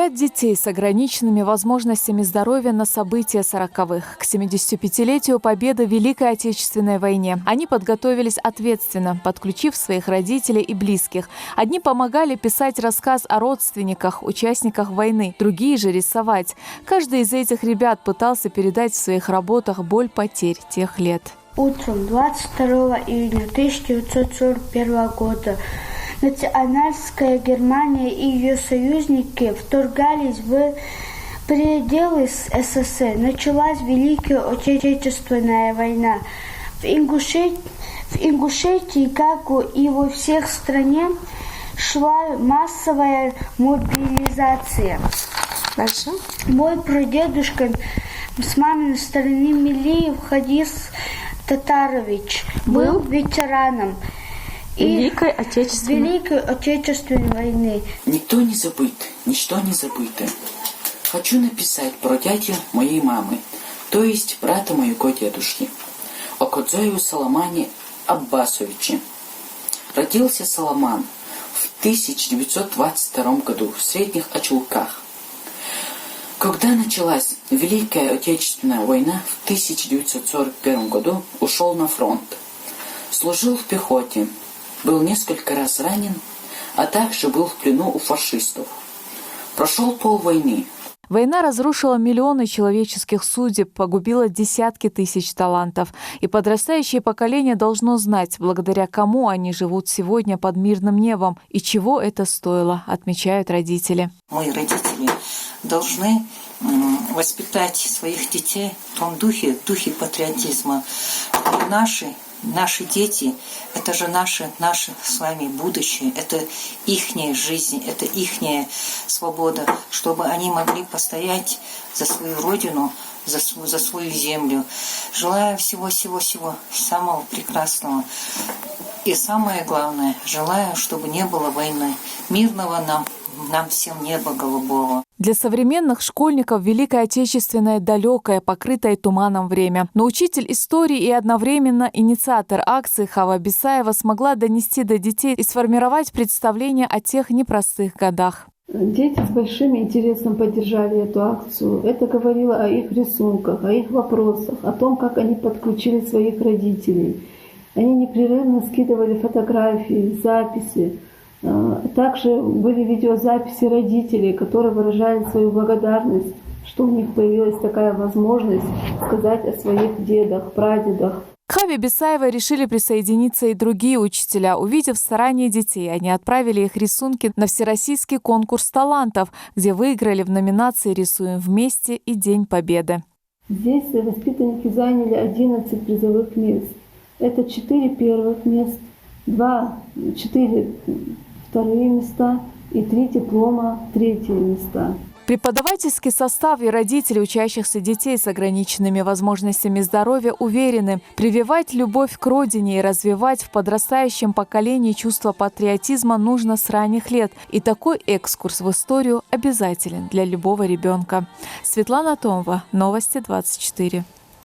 Взгляд детей с ограниченными возможностями здоровья на события 40-х. К 75-летию победы в Великой Отечественной войне. Они подготовились ответственно, подключив своих родителей и близких. Одни помогали писать рассказ о родственниках, участниках войны, другие же рисовать. Каждый из этих ребят пытался передать в своих работах боль потерь тех лет. Утром 22 июня 1941 года национальная Германия и ее союзники вторгались в пределы СССР. Началась Великая Отечественная война. В Ингушетии, как и во всех стране, шла массовая мобилизация. Дальше. Мой прадедушка с маминой стороны Милиев Хадис Татарович был ветераном Великой Отечественной войны. Никто не забыт, ничто не забыто. Хочу написать про дядю моей мамы, то есть брата моего дедушки, о Кодзою Саламане Аббасовиче. Родился Саламан в 1922 году в Средних Очелках. Когда началась Великая Отечественная война, в 1941 году ушел на фронт. Служил в пехоте, был несколько раз ранен, а также был в плену у фашистов. Прошел полвойны. Война разрушила миллионы человеческих судеб, погубила десятки тысяч талантов. И подрастающее поколение должно знать, благодаря кому они живут сегодня под мирным небом и чего это стоило, отмечают родители. Мы, родители, должны воспитать своих детей в том духе патриотизма. Наши дети – это же наше с вами будущее, это ихняя жизнь, это ихняя свобода, чтобы они могли постоять за свою родину, за свою землю. Желаю всего-всего-всего самого прекрасного. И самое главное, желаю, чтобы не было войны, мирного нам всем неба голубого. Для современных школьников Великая Отечественная далекое, покрытое туманом время. Но учитель истории и одновременно инициатор акции Хава Бисаева смогла донести до детей и сформировать представление о тех непростых годах. Дети с большим интересом поддержали эту акцию. Это говорило о их рисунках, о их вопросах, о том, как они подключили своих родителей. Они непрерывно скидывали фотографии, записи. Также были видеозаписи родителей, которые выражали свою благодарность, что у них появилась такая возможность сказать о своих дедах, прадедах. К Хаве Бисаевой решили присоединиться и другие учителя. Увидев старания детей, они отправили их рисунки на всероссийский конкурс талантов, где выиграли в номинации «Рисуем вместе» и «День Победы». Здесь воспитанники заняли 11 призовых мест. Это 4 первых мест, 4 вторые места и 3 диплома третьи места. Преподавательский состав и родители учащихся детей с ограниченными возможностями здоровья уверены, прививать любовь к родине и развивать в подрастающем поколении чувство патриотизма нужно с ранних лет. И такой экскурс в историю обязателен для любого ребенка. Светлана Томова, Новости 24.